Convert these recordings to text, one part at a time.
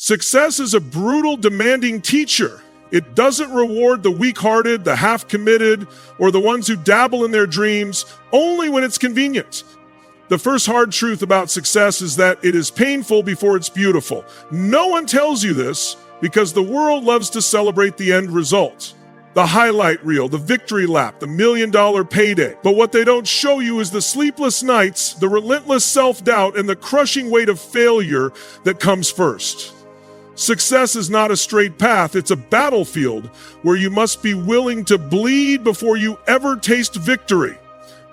Success is a brutal, demanding teacher. It doesn't reward the weak-hearted, the half-committed, or the ones who dabble in their dreams only when it's convenient. The first hard truth about success is that it is painful before it's beautiful. No one tells you this because the world loves to celebrate the end result. The highlight reel, the victory lap, the $1 million payday. But what they don't show you is the sleepless nights, the relentless self-doubt, and the crushing weight of failure that comes first. Success is not a straight path, it's a battlefield where you must be willing to bleed before you ever taste victory.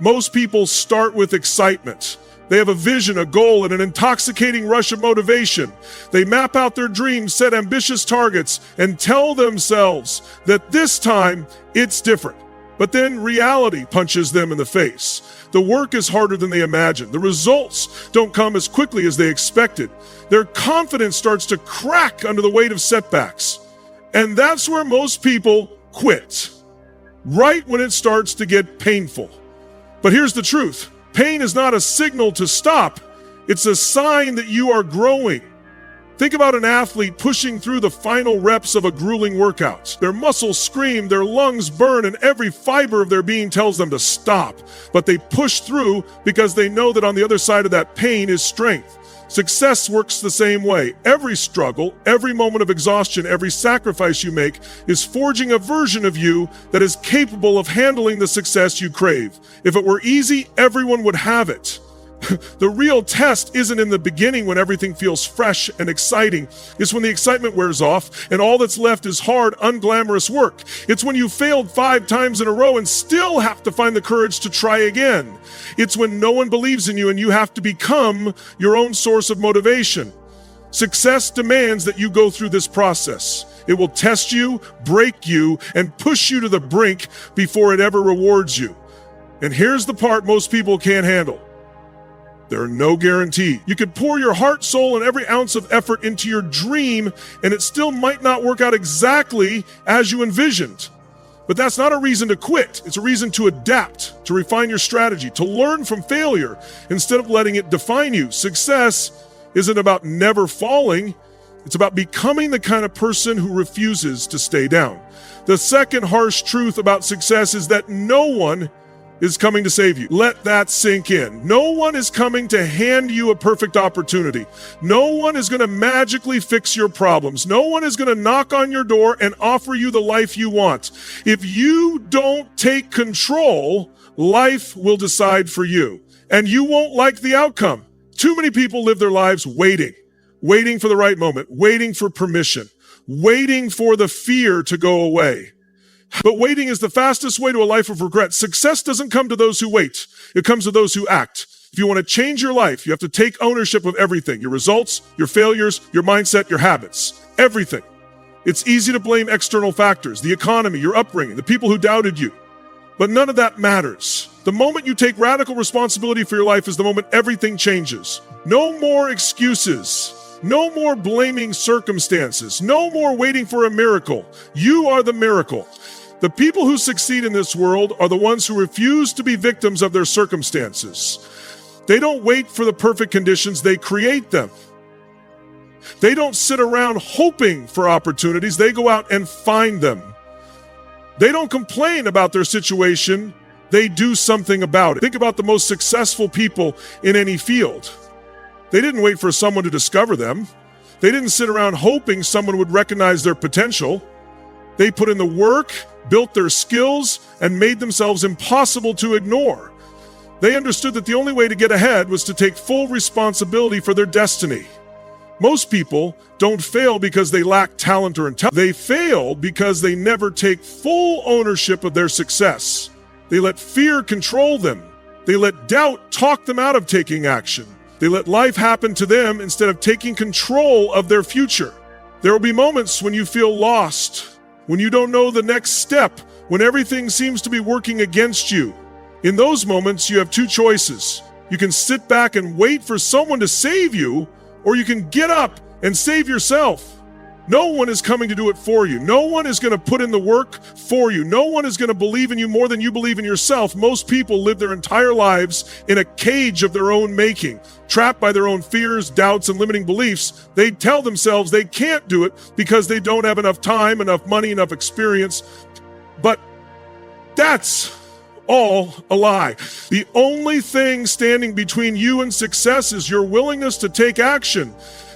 Most people start with excitement. They have a vision, a goal, and an intoxicating rush of motivation. They map out their dreams, set ambitious targets, and tell themselves that this time it's different. But then reality punches them in the face. The work is harder than they imagined. The results don't come as quickly as they expected. Their confidence starts to crack under the weight of setbacks. And that's where most people quit, right when it starts to get painful. But here's the truth. Pain is not a signal to stop. It's a sign that you are growing. Think about an athlete pushing through the final reps of a grueling workout. Their muscles scream, their lungs burn, and every fiber of their being tells them to stop. But they push through because they know that on the other side of that pain is strength. Success works the same way. Every struggle, every moment of exhaustion, every sacrifice you make is forging a version of you that is capable of handling the success you crave. If it were easy, everyone would have it. The real test isn't in the beginning when everything feels fresh and exciting. It's when the excitement wears off and all that's left is hard, unglamorous work. It's when you failed 5 times in a row and still have to find the courage to try again. It's when no one believes in you and you have to become your own source of motivation. Success demands that you go through this process. It will test you, break you, and push you to the brink before it ever rewards you. And here's the part most people can't handle. There are no guarantees. You could pour your heart, soul, and every ounce of effort into your dream, and it still might not work out exactly as you envisioned. But that's not a reason to quit. It's a reason to adapt, to refine your strategy, to learn from failure instead of letting it define you. Success isn't about never falling. It's about becoming the kind of person who refuses to stay down. The second harsh truth about success is that no one is coming to save you. Let that sink in. No one is coming to hand you a perfect opportunity. No one is going to magically fix your problems. No one is going to knock on your door and offer you the life you want. If you don't take control, life will decide for you, and you won't like the outcome. Too many people live their lives waiting for the right moment, waiting for permission, waiting for the fear to go away. But waiting is the fastest way to a life of regret. Success doesn't come to those who wait. It comes to those who act. If you want to change your life, you have to take ownership of everything. Your results, your failures, your mindset, your habits. Everything. It's easy to blame external factors, the economy, your upbringing, the people who doubted you. But none of that matters. The moment you take radical responsibility for your life is the moment everything changes. No more excuses. No more blaming circumstances. No more waiting for a miracle. You are the miracle. The people who succeed in this world are the ones who refuse to be victims of their circumstances. They don't wait for the perfect conditions, they create them. They don't sit around hoping for opportunities, they go out and find them. They don't complain about their situation, they do something about it. Think about the most successful people in any field. They didn't wait for someone to discover them. They didn't sit around hoping someone would recognize their potential. They put in the work, built their skills, and made themselves impossible to ignore. They understood that the only way to get ahead was to take full responsibility for their destiny. Most people don't fail because they lack talent or intelligence. They fail because they never take full ownership of their success. They let fear control them. They let doubt talk them out of taking action. They let life happen to them instead of taking control of their future. There will be moments when you feel lost, when you don't know the next step, when everything seems to be working against you. In those moments, you have 2 choices. You can sit back and wait for someone to save you, or you can get up and save yourself. No one is coming to do it for you. No one is going to put in the work for you. No one is going to believe in you more than you believe in yourself. Most people live their entire lives in a cage of their own making, trapped by their own fears, doubts, and limiting beliefs. They tell themselves they can't do it because they don't have enough time, enough money, enough experience. But that's all a lie. The only thing standing between you and success is your willingness to take action.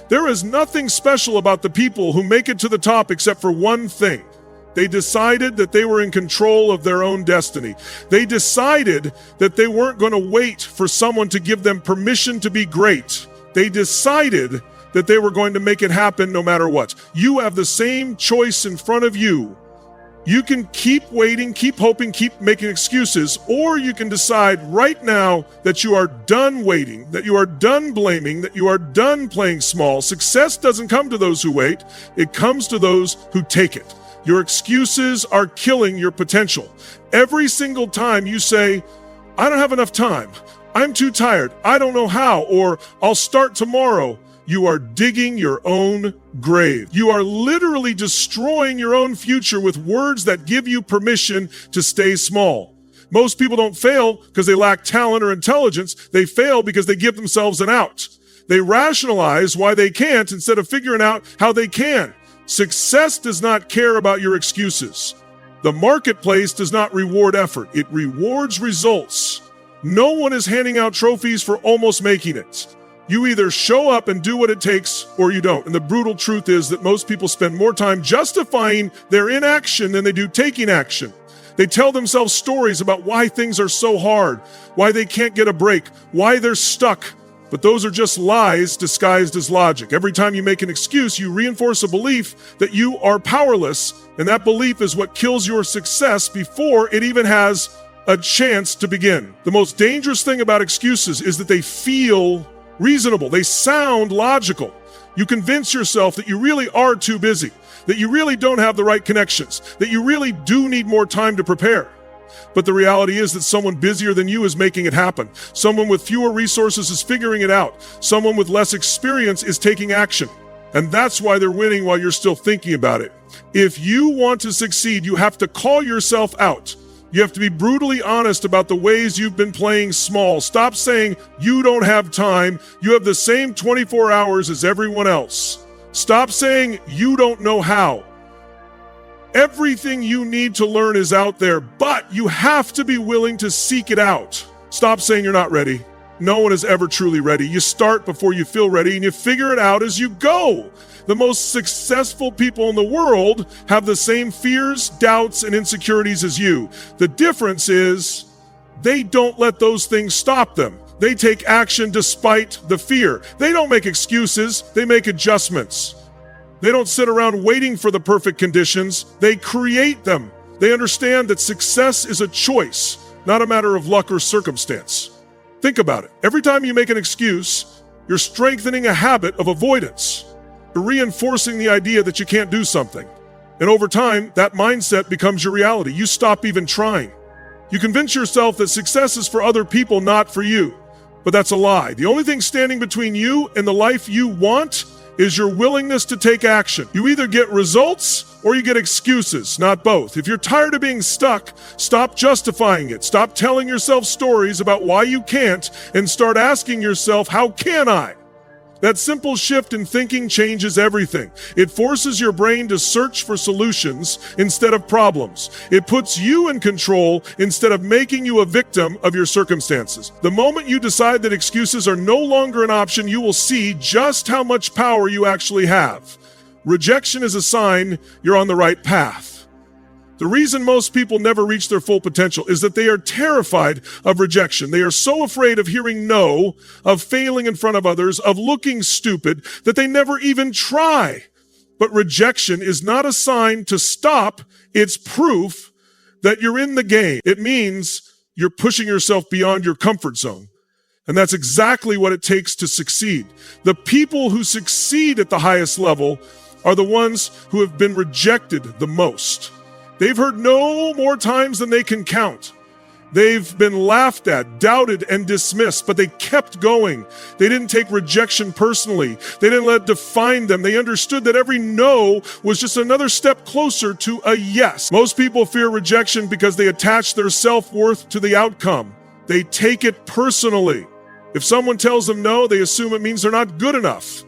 There is nothing special about the people who make it to the top except for one thing. They decided that they were in control of their own destiny. They decided that they weren't going to wait for someone to give them permission to be great. They decided that they were going to make it happen no matter what. You have the same choice in front of you. You can keep waiting, keep hoping, keep making excuses, or you can decide right now that you are done waiting, that you are done blaming, that you are done playing small. Success doesn't come to those who wait. It comes to those who take it. Your excuses are killing your potential. Every single time you say, I don't have enough time, I'm too tired, I don't know how, or I'll start tomorrow, you are digging your own grave. You are literally destroying your own future with words that give you permission to stay small. Most people don't fail because they lack talent or intelligence. They fail because they give themselves an out. They rationalize why they can't instead of figuring out how they can. Success does not care about your excuses. The marketplace does not reward effort. It rewards results. No one is handing out trophies for almost making it. You either show up and do what it takes or you don't. And the brutal truth is that most people spend more time justifying their inaction than they do taking action. They tell themselves stories about why things are so hard, why they can't get a break, why they're stuck. But those are just lies disguised as logic. Every time you make an excuse, you reinforce a belief that you are powerless, and that belief is what kills your success before it even has a chance to begin. The most dangerous thing about excuses is that they feel reasonable. They sound logical. You convince yourself that you really are too busy, that you really don't have the right connections, that you really do need more time to prepare. But the reality is that someone busier than you is making it happen. Someone with fewer resources is figuring it out. Someone with less experience is taking action. And that's why they're winning while you're still thinking about it. If you want to succeed, you have to call yourself out. You have to be brutally honest about the ways you've been playing small. Stop saying you don't have time. You have the same 24 hours as everyone else. Stop saying you don't know how. Everything you need to learn is out there, but you have to be willing to seek it out. Stop saying you're not ready. No one is ever truly ready. You start before you feel ready, and you figure it out as you go. The most successful people in the world have the same fears, doubts, and insecurities as you. The difference is they don't let those things stop them. They take action despite the fear. They don't make excuses. They make adjustments. They don't sit around waiting for the perfect conditions. They create them. They understand that success is a choice, not a matter of luck or circumstance. Think about it. Every time you make an excuse, you're strengthening a habit of avoidance. You're reinforcing the idea that you can't do something. And over time, that mindset becomes your reality. You stop even trying. You convince yourself that success is for other people, not for you. But that's a lie. The only thing standing between you and the life you want is your willingness to take action. You either get results or you get excuses, not both. If you're tired of being stuck, stop justifying it. Stop telling yourself stories about why you can't and start asking yourself, how can I? That simple shift in thinking changes everything. It forces your brain to search for solutions instead of problems. It puts you in control instead of making you a victim of your circumstances. The moment you decide that excuses are no longer an option, you will see just how much power you actually have. Rejection is a sign you're on the right path. The reason most people never reach their full potential is that they are terrified of rejection. They are so afraid of hearing no, of failing in front of others, of looking stupid, that they never even try. But rejection is not a sign to stop. It's proof that you're in the game. It means you're pushing yourself beyond your comfort zone. And that's exactly what it takes to succeed. The people who succeed at the highest level are the ones who have been rejected the most. They've heard no more times than they can count. They've been laughed at, doubted, and dismissed, but they kept going. They didn't take rejection personally. They didn't let it define them. They understood that every no was just another step closer to a yes. Most people fear rejection because they attach their self-worth to the outcome. They take it personally. If someone tells them no, they assume it means they're not good enough.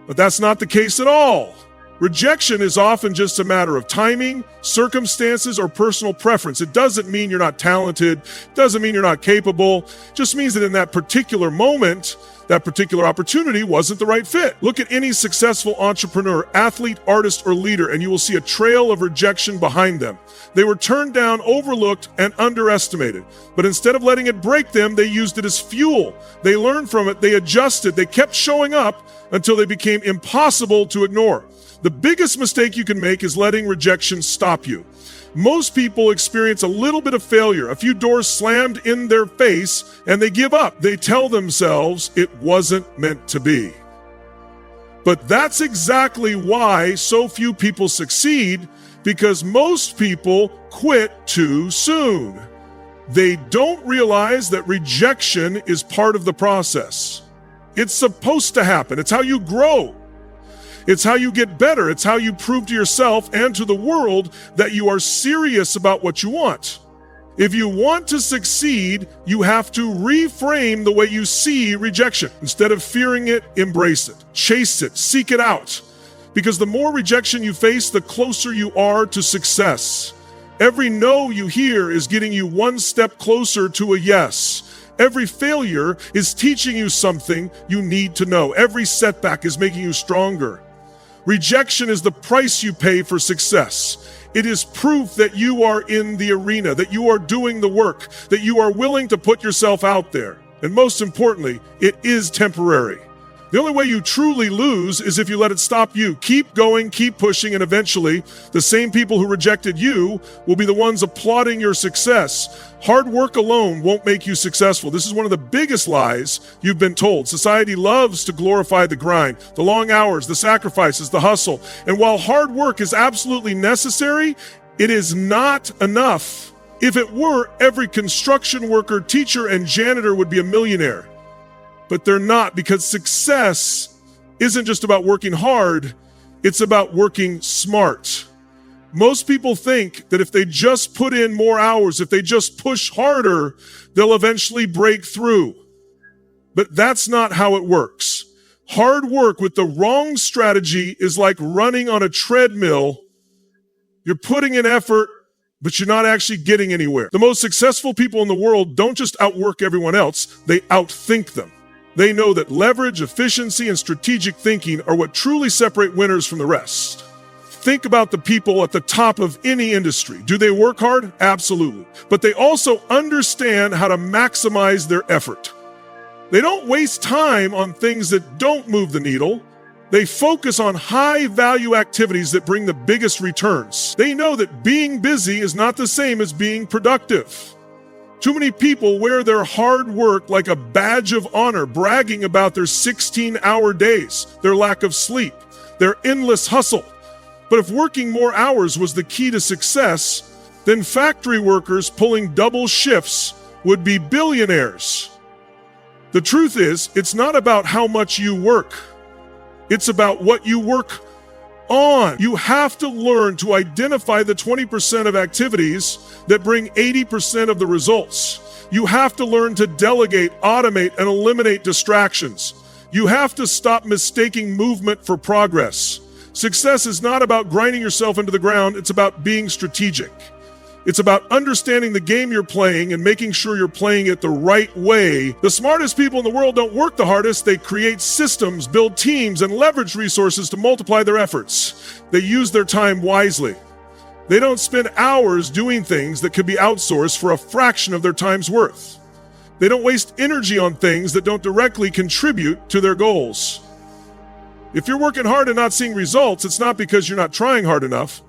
But that's not the case at all. Rejection is often just a matter of timing, circumstances, or personal preference. It doesn't mean you're not talented, doesn't mean you're not capable, it just means that in that particular moment, that particular opportunity wasn't the right fit. Look at any successful entrepreneur, athlete, artist, or leader, and you will see a trail of rejection behind them. They were turned down, overlooked, and underestimated. But instead of letting it break them, they used it as fuel. They learned from it, they adjusted, they kept showing up until they became impossible to ignore. The biggest mistake you can make is letting rejection stop you. Most people experience a little bit of failure, a few doors slammed in their face, and they give up. They tell themselves it wasn't meant to be. But that's exactly why so few people succeed, because most people quit too soon. They don't realize that rejection is part of the process. It's supposed to happen. It's how you grow. It's how you get better. It's how you prove to yourself and to the world that you are serious about what you want. If you want to succeed, you have to reframe the way you see rejection. Instead of fearing it, embrace it, chase it, seek it out. Because the more rejection you face, the closer you are to success. Every no you hear is getting you one step closer to a yes. Every failure is teaching you something you need to know. Every setback is making you stronger. Rejection is the price you pay for success. It is proof that you are in the arena, that you are doing the work, that you are willing to put yourself out there. And most importantly, it is temporary. The only way you truly lose is if you let it stop you. Keep going, keep pushing, and eventually the same people who rejected you will be the ones applauding your success. Hard work alone won't make you successful. This is one of the biggest lies you've been told. Society loves to glorify the grind, the long hours, the sacrifices, the hustle. And while hard work is absolutely necessary, it is not enough. If it were, every construction worker, teacher, and janitor would be a millionaire. But they're not, because success isn't just about working hard, it's about working smart. Most people think that if they just put in more hours, if they just push harder, they'll eventually break through. But that's not how it works. Hard work with the wrong strategy is like running on a treadmill. You're putting in effort, but you're not actually getting anywhere. The most successful people in the world don't just outwork everyone else, they outthink them. They know that leverage, efficiency, and strategic thinking are what truly separate winners from the rest. Think about the people at the top of any industry. Do they work hard? Absolutely. But they also understand how to maximize their effort. They don't waste time on things that don't move the needle. They focus on high-value activities that bring the biggest returns. They know that being busy is not the same as being productive. Too many people wear their hard work like a badge of honor, bragging about their 16-hour days, their lack of sleep, their endless hustle. But if working more hours was the key to success, then factory workers pulling double shifts would be billionaires. The truth is, it's not about how much you work. It's about what you work on. You have to learn to identify the 20% of activities that bring 80% of the results. You have to learn to delegate, automate, and eliminate distractions. You have to stop mistaking movement for progress. Success is not about grinding yourself into the ground. It's about being strategic. It's about understanding the game you're playing and making sure you're playing it the right way. The smartest people in the world don't work the hardest. They create systems, build teams, and leverage resources to multiply their efforts. They use their time wisely. They don't spend hours doing things that could be outsourced for a fraction of their time's worth. They don't waste energy on things that don't directly contribute to their goals. If you're working hard and not seeing results, it's not because you're not trying hard enough.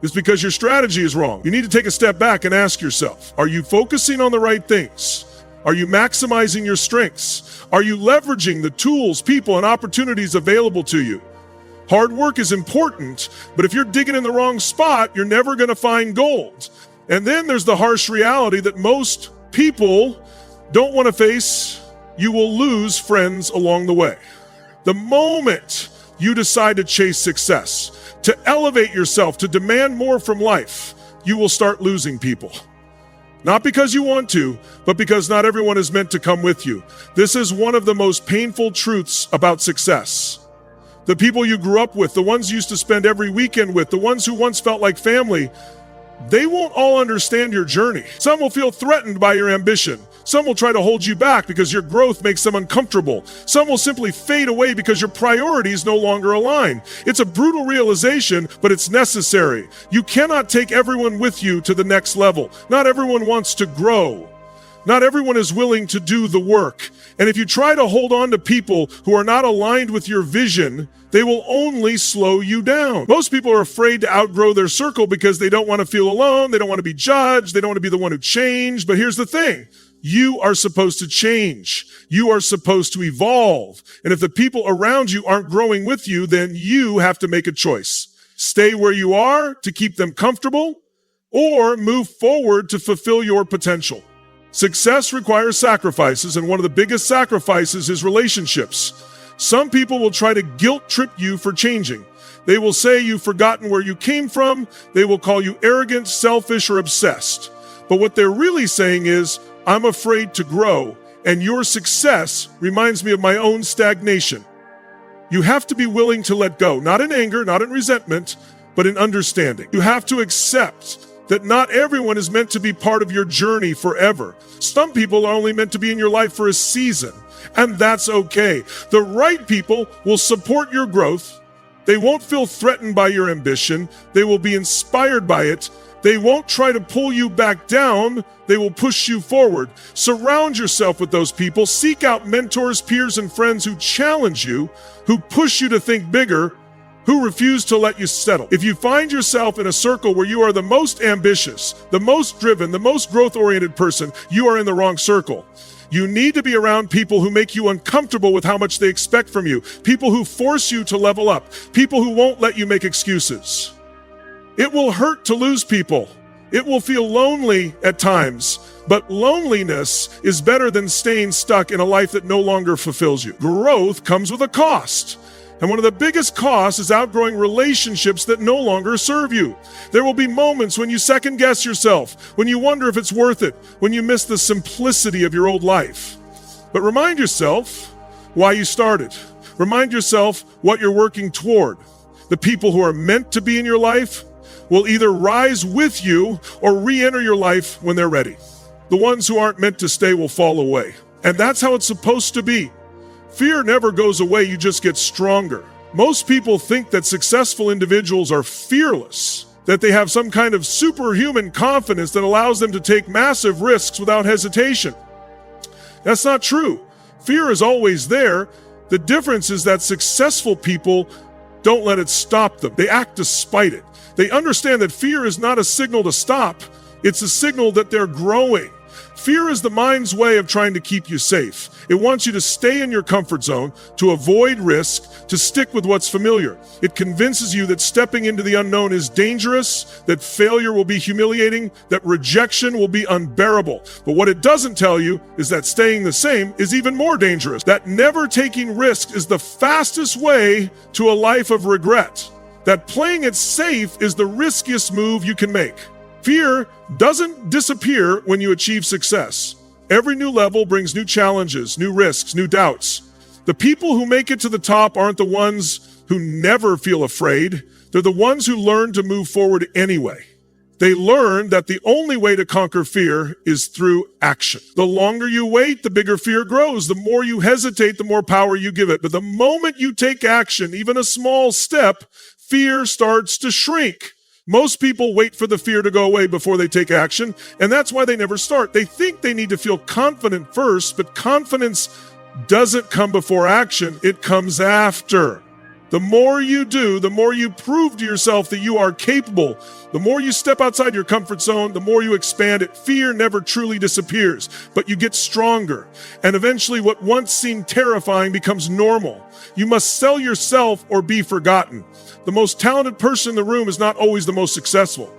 It's because your strategy is wrong. You need to take a step back and ask yourself, are you focusing on the right things? Are you maximizing your strengths? Are you leveraging the tools, people, and opportunities available to you? Hard work is important, but if you're digging in the wrong spot, you're never going to find gold. And then there's the harsh reality that most people don't want to face, you will lose friends along the way. The moment you decide to chase success, to elevate yourself, to demand more from life, you will start losing people. Not because you want to, but because not everyone is meant to come with you. This is one of the most painful truths about success. The people you grew up with, the ones you used to spend every weekend with, the ones who once felt like family, they won't all understand your journey. Some will feel threatened by your ambition. Some will try to hold you back because your growth makes them uncomfortable. Some will simply fade away because your priorities no longer align. It's a brutal realization, but it's necessary. You cannot take everyone with you to the next level. Not everyone wants to grow. Not everyone is willing to do the work. And if you try to hold on to people who are not aligned with your vision, they will only slow you down. Most people are afraid to outgrow their circle because they don't want to feel alone. They don't want to be judged. They don't want to be the one who changed. But here's the thing. You are supposed to change. You are supposed to evolve. And if the people around you aren't growing with you, then you have to make a choice. Stay where you are to keep them comfortable, or move forward to fulfill your potential. Success requires sacrifices, and one of the biggest sacrifices is relationships. Some people will try to guilt trip you for changing. They will say you've forgotten where you came from. They will call you arrogant, selfish, or obsessed. But what they're really saying is, I'm afraid to grow, and your success reminds me of my own stagnation. You have to be willing to let go, not in anger, not in resentment, but in understanding. You have to accept that not everyone is meant to be part of your journey forever. Some people are only meant to be in your life for a season, and that's okay. The right people will support your growth. They won't feel threatened by your ambition. They will be inspired by it. They won't try to pull you back down. They will push you forward. Surround yourself with those people. Seek out mentors, peers, and friends who challenge you, who push you to think bigger, who refuse to let you settle. If you find yourself in a circle where you are the most ambitious, the most driven, the most growth-oriented person, you are in the wrong circle. You need to be around people who make you uncomfortable with how much they expect from you, people who force you to level up, people who won't let you make excuses. It will hurt to lose people. It will feel lonely at times, but loneliness is better than staying stuck in a life that no longer fulfills you. Growth comes with a cost. And one of the biggest costs is outgrowing relationships that no longer serve you. There will be moments when you second guess yourself, when you wonder if it's worth it, when you miss the simplicity of your old life. But remind yourself why you started. Remind yourself what you're working toward. The people who are meant to be in your life will either rise with you or re-enter your life when they're ready. The ones who aren't meant to stay will fall away. And that's how it's supposed to be. Fear never goes away, you just get stronger. Most people think that successful individuals are fearless, that they have some kind of superhuman confidence that allows them to take massive risks without hesitation. That's not true. Fear is always there. The difference is that successful people don't let it stop them. They act despite it. They understand that fear is not a signal to stop. It's a signal that they're growing. Fear is the mind's way of trying to keep you safe. It wants you to stay in your comfort zone, to avoid risk, to stick with what's familiar. It convinces you that stepping into the unknown is dangerous, that failure will be humiliating, that rejection will be unbearable. But what it doesn't tell you is that staying the same is even more dangerous, that never taking risks is the fastest way to a life of regret, that playing it safe is the riskiest move you can make. Fear doesn't disappear when you achieve success. Every new level brings new challenges, new risks, new doubts. The people who make it to the top aren't the ones who never feel afraid. They're the ones who learn to move forward anyway. They learn that the only way to conquer fear is through action. The longer you wait, the bigger fear grows. The more you hesitate, the more power you give it. But the moment you take action, even a small step, fear starts to shrink. Most people wait for the fear to go away before they take action, and that's why they never start. They think they need to feel confident first, but confidence doesn't come before action. It comes after. The more you do, the more you prove to yourself that you are capable. The more you step outside your comfort zone, the more you expand it. Fear never truly disappears, but you get stronger. And eventually what once seemed terrifying becomes normal. You must sell yourself or be forgotten. The most talented person in the room is not always the most successful.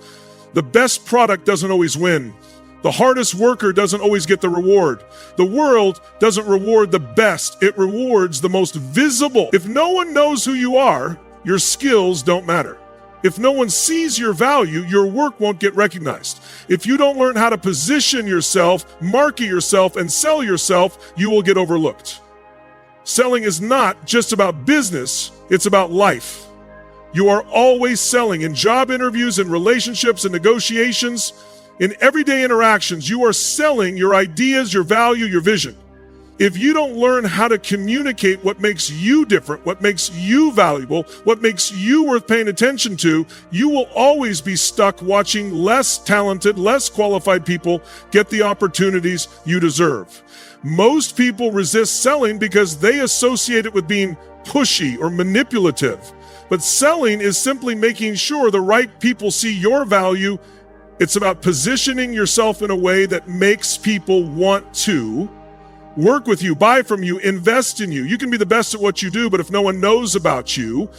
The best product doesn't always win. The hardest worker doesn't always get the reward. The world doesn't reward the best. It rewards the most visible. If no one knows who you are, your skills don't matter. If no one sees your value, your work won't get recognized. If you don't learn how to position yourself, market yourself, and sell yourself, you will get overlooked. Selling is not just about business, it's about life. You are always selling in job interviews, in relationships, and negotiations. In everyday interactions, you are selling your ideas, your value, your vision. If you don't learn how to communicate what makes you different, what makes you valuable, what makes you worth paying attention to, you will always be stuck watching less talented, less qualified people get the opportunities you deserve. Most people resist selling because they associate it with being pushy or manipulative. But selling is simply making sure the right people see your value. It's about positioning yourself in a way that makes people want to work with you, buy from you, invest in you. You can be the best at what you do, but if no one knows about you,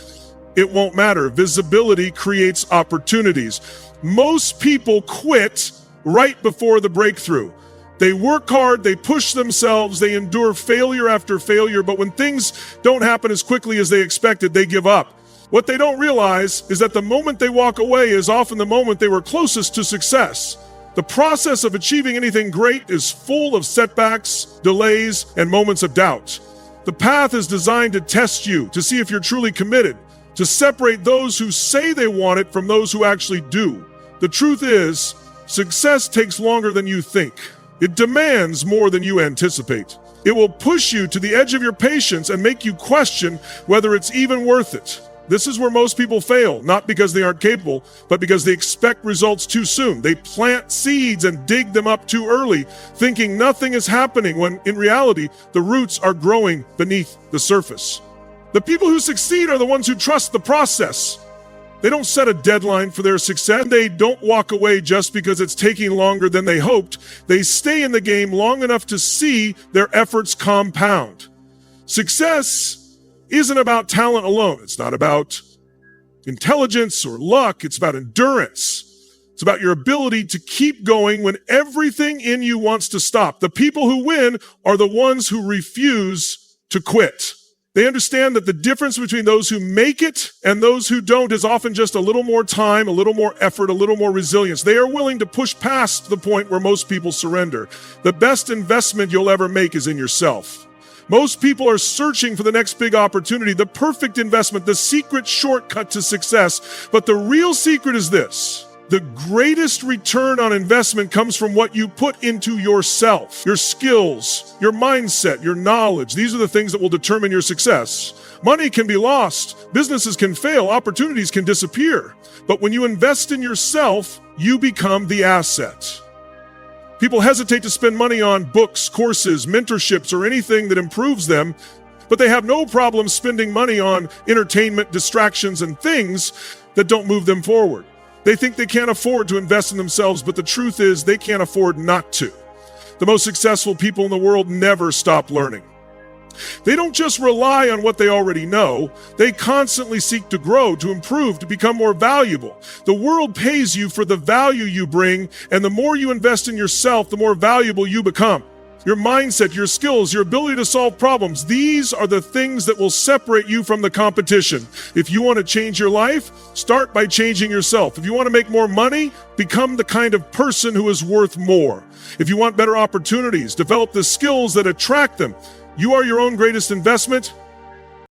it won't matter. Visibility creates opportunities. Most people quit right before the breakthrough. They work hard, they push themselves, they endure failure after failure, but when things don't happen as quickly as they expected, they give up. What they don't realize is that the moment they walk away is often the moment they were closest to success. The process of achieving anything great is full of setbacks, delays, and moments of doubt. The path is designed to test you, to see if you're truly committed, to separate those who say they want it from those who actually do. The truth is, success takes longer than you think. It demands more than you anticipate. It will push you to the edge of your patience and make you question whether it's even worth it. This is where most people fail, not because they aren't capable, but because they expect results too soon. They plant seeds and dig them up too early, thinking nothing is happening, when in reality, the roots are growing beneath the surface. The people who succeed are the ones who trust the process. They don't set a deadline for their success. They don't walk away just because it's taking longer than they hoped. They stay in the game long enough to see their efforts compound. Success isn't about talent alone. It's not about intelligence or luck. It's about endurance. It's about your ability to keep going when everything in you wants to stop. The people who win are the ones who refuse to quit. They understand that the difference between those who make it and those who don't is often just a little more time, a little more effort, a little more resilience. They are willing to push past the point where most people surrender. The best investment you'll ever make is in yourself. Most people are searching for the next big opportunity, the perfect investment, the secret shortcut to success. But the real secret is this: the greatest return on investment comes from what you put into yourself, your skills, your mindset, your knowledge. These are the things that will determine your success. Money can be lost, businesses can fail, opportunities can disappear. But when you invest in yourself, you become the asset. People hesitate to spend money on books, courses, mentorships, or anything that improves them, but they have no problem spending money on entertainment, distractions, and things that don't move them forward. They think they can't afford to invest in themselves, but the truth is they can't afford not to. The most successful people in the world never stop learning. They don't just rely on what they already know. They constantly seek to grow, to improve, to become more valuable. The world pays you for the value you bring, and the more you invest in yourself, the more valuable you become. Your mindset, your skills, your ability to solve problems, these are the things that will separate you from the competition. If you want to change your life, start by changing yourself. If you want to make more money, become the kind of person who is worth more. If you want better opportunities, develop the skills that attract them. You are your own greatest investment.